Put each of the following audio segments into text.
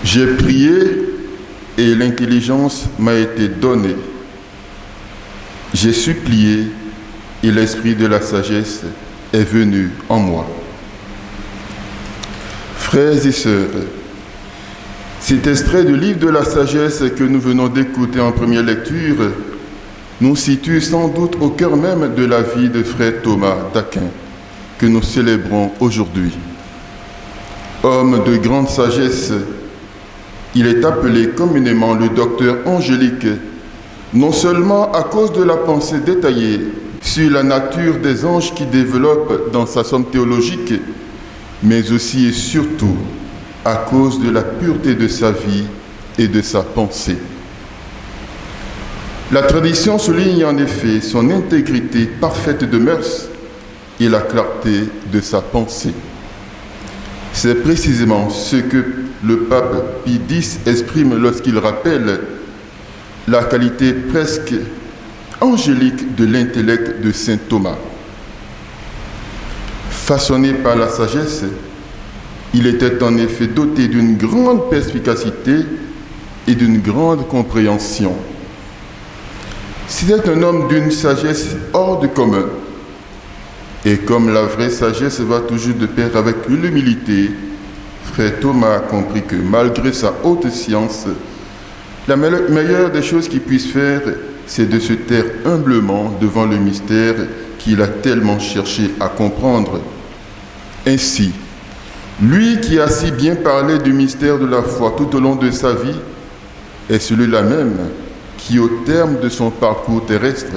J'ai prié et l'intelligence m'a été donnée. J'ai supplié et l'esprit de la sagesse est venu en moi. Frères et sœurs, cet extrait du livre de la sagesse que nous venons d'écouter en première lecture nous situe sans doute au cœur même de la vie de frère Thomas d'Aquin que nous célébrons aujourd'hui. Homme de grande sagesse, il est appelé communément le docteur angélique, non seulement à cause de la pensée détaillée sur la nature des anges qu'il développe dans sa somme théologique, mais aussi et surtout à cause de la pureté de sa vie et de sa pensée. La tradition souligne en effet son intégrité parfaite de mœurs et la clarté de sa pensée. C'est précisément ce que le pape Pie X exprime lorsqu'il rappelle la qualité presque angélique de l'intellect de saint Thomas. Façonné par la sagesse, il était en effet doté d'une grande perspicacité et d'une grande compréhension. C'était un homme d'une sagesse hors du commun. Et comme la vraie sagesse va toujours de pair avec l'humilité, frère Thomas a compris que malgré sa haute science, la meilleure des choses qu'il puisse faire, c'est de se taire humblement devant le mystère qu'il a tellement cherché à comprendre. Ainsi, lui qui a si bien parlé du mystère de la foi tout au long de sa vie, est celui-là même qui, au terme de son parcours terrestre,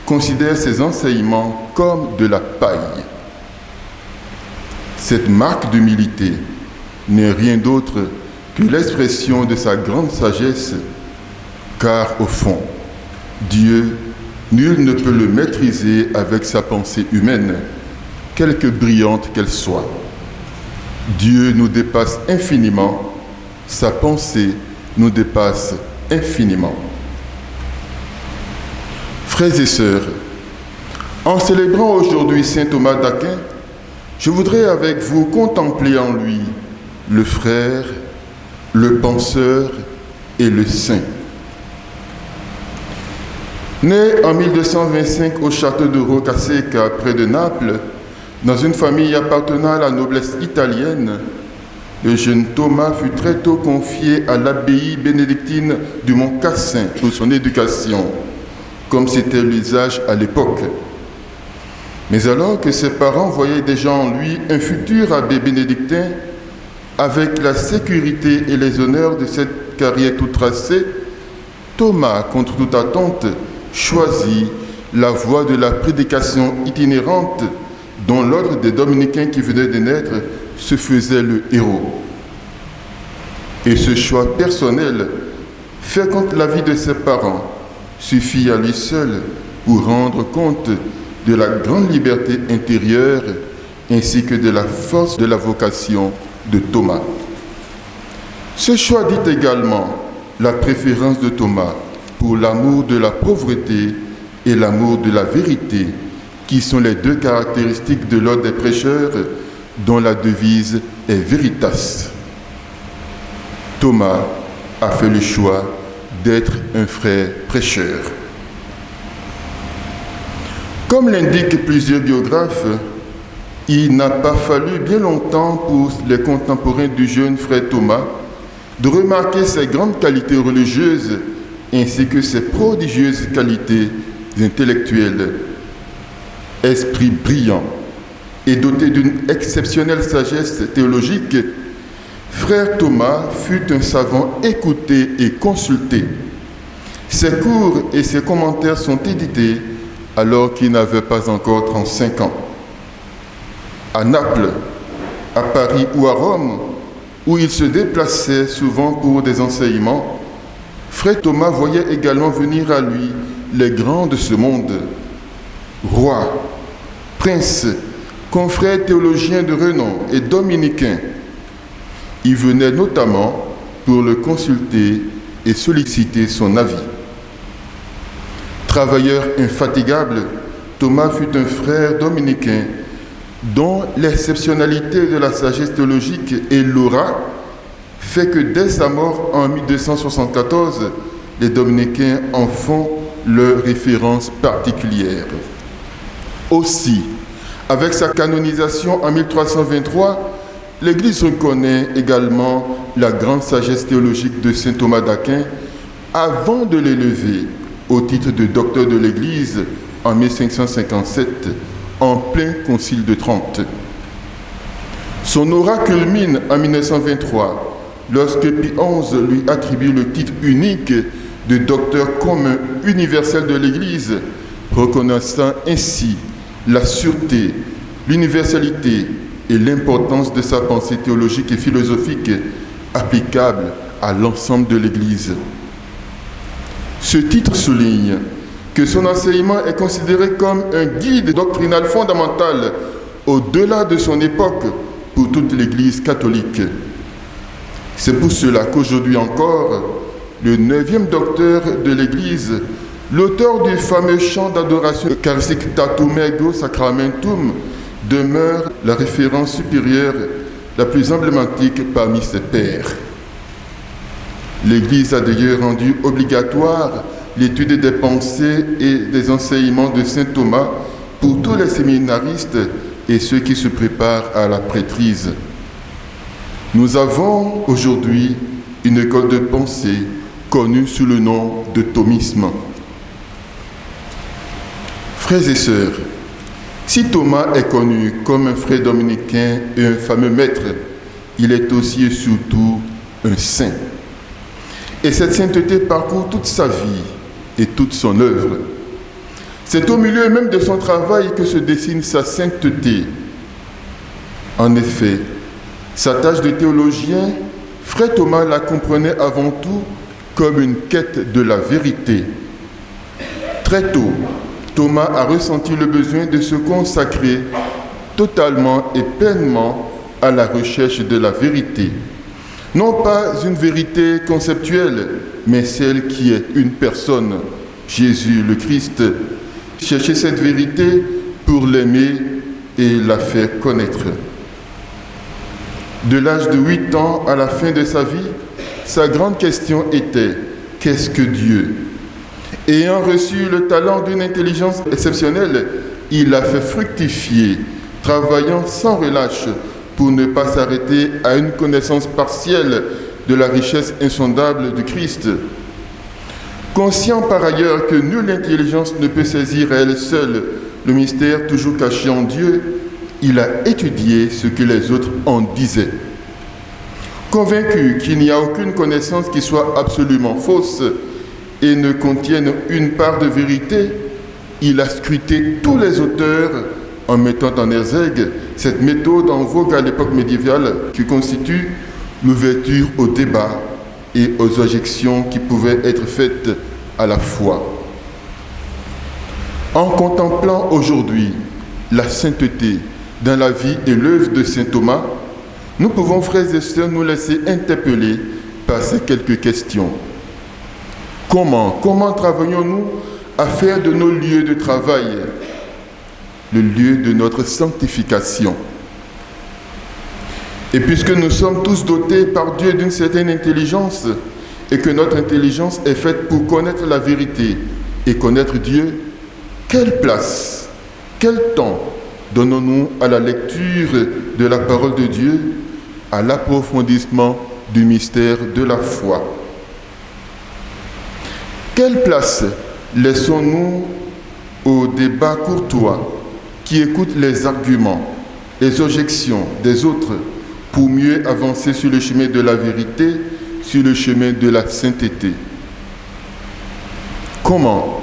considère ses enseignements comme de la paille. Cette marque d'humilité n'est rien d'autre que l'expression de sa grande sagesse, car au fond, Dieu, nul ne peut le maîtriser avec sa pensée humaine, quelque brillante qu'elle soit. Dieu nous dépasse infiniment, sa pensée nous dépasse infiniment. Frères et sœurs, en célébrant aujourd'hui saint Thomas d'Aquin, je voudrais avec vous contempler en lui le frère, le penseur et le saint. Né en 1225 au château de Roccaseca, près de Naples, dans une famille appartenant à la noblesse italienne, le jeune Thomas fut très tôt confié à l'abbaye bénédictine du Mont Cassin pour son éducation, comme c'était l'usage à l'époque. Mais alors que ses parents voyaient déjà en lui un futur abbé bénédictin, avec la sécurité et les honneurs de cette carrière toute tracée, Thomas, contre toute attente, choisit la voie de la prédication itinérante dont l'ordre des dominicains qui venait de naître se faisait le héros. Et ce choix personnel, fait contre l'avis de ses parents, suffit à lui seul pour rendre compte de la grande liberté intérieure ainsi que de la force de la vocation de Thomas. Ce choix dit également la préférence de Thomas pour l'amour de la pauvreté et l'amour de la vérité, qui sont les deux caractéristiques de l'ordre des prêcheurs dont la devise est Veritas. Thomas a fait le choix d'être un frère prêcheur. Comme l'indiquent plusieurs biographes, il n'a pas fallu bien longtemps pour les contemporains du jeune frère Thomas de remarquer ses grandes qualités religieuses ainsi que ses prodigieuses qualités intellectuelles. Esprit brillant et doté d'une exceptionnelle sagesse théologique, frère Thomas fut un savant écouté et consulté. Ses cours et ses commentaires sont édités alors qu'il n'avait pas encore 35 ans. À Naples, à Paris ou à Rome, où il se déplaçait souvent pour des enseignements, frère Thomas voyait également venir à lui les grands de ce monde, rois, princes, confrères théologiens de renom et dominicains. Il venait notamment pour le consulter et solliciter son avis. Travailleur infatigable, Thomas fut un frère dominicain dont l'exceptionnalité de la sagesse théologique et l'aura fait que dès sa mort en 1274, les dominicains en font leur référence particulière. Aussi, avec sa canonisation en 1323, l'Église reconnaît également la grande sagesse théologique de saint Thomas d'Aquin avant de l'élever au titre de docteur de l'Église en 1557, en plein concile de Trente. Son aura culmine en 1923, lorsque Pie XI lui attribue le titre unique de docteur commun universel de l'Église, reconnaissant ainsi la sûreté, l'universalité et l'importance de sa pensée théologique et philosophique applicable à l'ensemble de l'Église. Ce titre souligne que son enseignement est considéré comme un guide doctrinal fondamental au-delà de son époque pour toute l'Église catholique. C'est pour cela qu'aujourd'hui encore, le 9e docteur de l'Église, l'auteur du fameux chant d'adoration eucharistique Tatum Ergo Sacramentum, demeure la référence supérieure la plus emblématique parmi ses pairs. L'Église a d'ailleurs rendu obligatoire l'étude des pensées et des enseignements de saint Thomas pour tous les séminaristes et ceux qui se préparent à la prêtrise. Nous avons aujourd'hui une école de pensée connue sous le nom de thomisme. Frères et sœurs, si Thomas est connu comme un frère dominicain et un fameux maître, il est aussi et surtout un saint. Et cette sainteté parcourt toute sa vie et toute son œuvre. C'est au milieu même de son travail que se dessine sa sainteté. En effet, sa tâche de théologien, frère Thomas la comprenait avant tout comme une quête de la vérité. Très tôt, Thomas a ressenti le besoin de se consacrer totalement et pleinement à la recherche de la vérité. Non pas une vérité conceptuelle, mais celle qui est une personne, Jésus le Christ. Chercher cette vérité pour l'aimer et la faire connaître. De l'âge de 8 ans à la fin de sa vie, sa grande question était « Qu'est-ce que Dieu ?» Ayant reçu le talent d'une intelligence exceptionnelle, il a fait fructifier, travaillant sans relâche pour ne pas s'arrêter à une connaissance partielle de la richesse insondable du Christ. Conscient par ailleurs que nulle intelligence ne peut saisir à elle seule le mystère toujours caché en Dieu, il a étudié ce que les autres en disaient. Convaincu qu'il n'y a aucune connaissance qui soit absolument fausse et ne contienne une part de vérité, il a scruté tous les auteurs en mettant en exergue cette méthode en vogue à l'époque médiévale qui constitue l'ouverture au débat et aux objections qui pouvaient être faites à la foi. En contemplant aujourd'hui la sainteté dans la vie et l'œuvre de saint Thomas, nous pouvons, frères et sœurs, nous laisser interpeller par ces quelques questions. Comment travaillons-nous à faire de nos lieux de travail le lieu de notre sanctification? Et puisque nous sommes tous dotés par Dieu d'une certaine intelligence et que notre intelligence est faite pour connaître la vérité et connaître Dieu, quelle place, quel temps donnons-nous à la lecture de la parole de Dieu, à l'approfondissement du mystère de la foi? Quelle place laissons-nous au débat courtois qui écoute les arguments, les objections des autres pour mieux avancer sur le chemin de la vérité, sur le chemin de la sainteté? Comment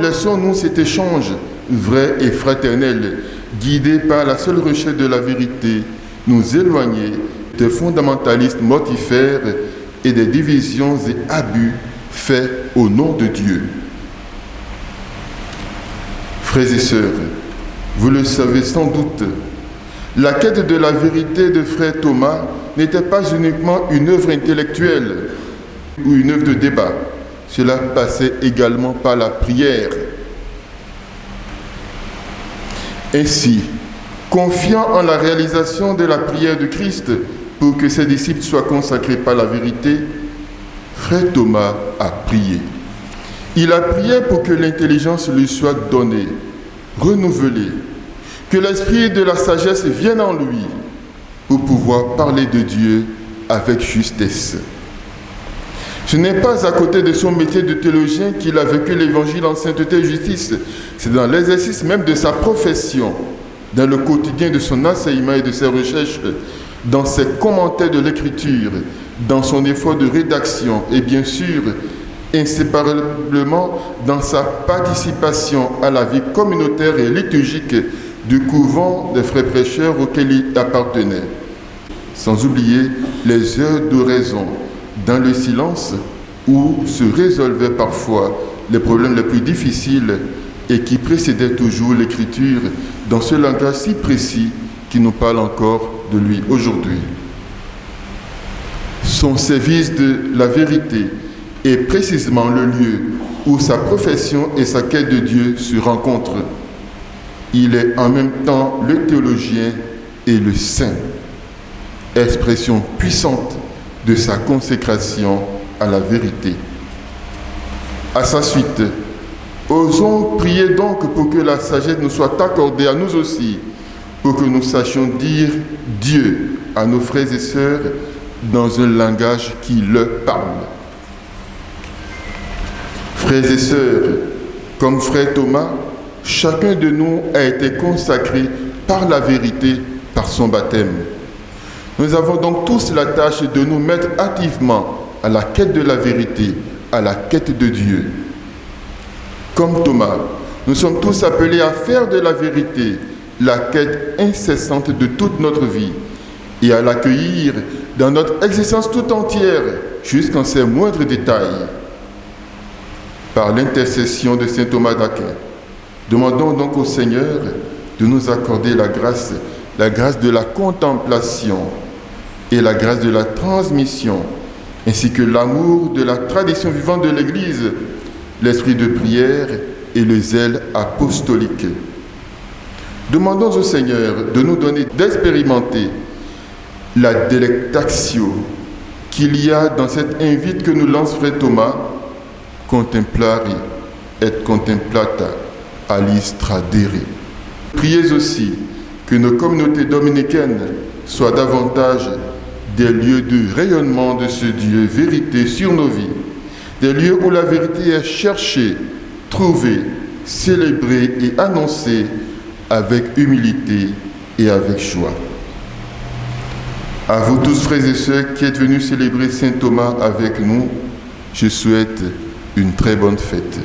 laissons-nous cet échange vrai et fraternel, guidé par la seule recherche de la vérité, nous éloigner des fondamentalistes mortifères et des divisions et abus faits au nom de Dieu? Frères et sœurs, vous le savez sans doute, la quête de la vérité de frère Thomas n'était pas uniquement une œuvre intellectuelle ou une œuvre de débat. Cela passait également par la prière. Ainsi, confiant en la réalisation de la prière de Christ pour que ses disciples soient consacrés par la vérité, frère Thomas a prié. Il a prié pour que l'intelligence lui soit donnée, renouvelée, que l'esprit de la sagesse vienne en lui pour pouvoir parler de Dieu avec justesse. Ce n'est pas à côté de son métier de théologien qu'il a vécu l'évangile en sainteté et justice. C'est dans l'exercice même de sa profession, dans le quotidien de son enseignement et de ses recherches, dans ses commentaires de l'écriture, dans son effort de rédaction et bien sûr, inséparablement dans sa participation à la vie communautaire et liturgique du couvent des frères prêcheurs auquel il appartenait. Sans oublier les heures d'oraison dans le silence où se résolvaient parfois les problèmes les plus difficiles et qui précédaient toujours l'écriture dans ce langage si précis qui nous parle encore de lui aujourd'hui. Son service de la vérité est précisément le lieu où sa profession et sa quête de Dieu se rencontrent. Il est en même temps le théologien et le saint, expression puissante de sa consécration à la vérité. À sa suite, osons prier donc pour que la sagesse nous soit accordée à nous aussi, pour que nous sachions dire Dieu à nos frères et sœurs dans un langage qui leur parle. Frères et sœurs, comme frère Thomas, chacun de nous a été consacré par la vérité, par son baptême. Nous avons donc tous la tâche de nous mettre activement à la quête de la vérité, à la quête de Dieu. Comme Thomas, nous sommes tous appelés à faire de la vérité la quête incessante de toute notre vie et à l'accueillir dans notre existence tout entière jusqu'en ses moindres détails. Par l'intercession de saint Thomas d'Aquin, demandons donc au Seigneur de nous accorder la grâce de la contemplation et la grâce de la transmission, ainsi que l'amour de la tradition vivante de l'Église, l'esprit de prière et le zèle apostolique. Demandons au Seigneur de nous donner d'expérimenter la delectatio qu'il y a dans cette invite que nous lance frère Thomas, contemplare et contemplata alis tradere. Priez aussi que nos communautés dominicaines soient davantage des lieux de rayonnement de ce Dieu vérité sur nos vies, des lieux où la vérité est cherchée, trouvée, célébrée et annoncée avec humilité et avec joie. À vous tous, frères et sœurs, qui êtes venus célébrer Saint Thomas avec nous, je souhaite une très bonne fête.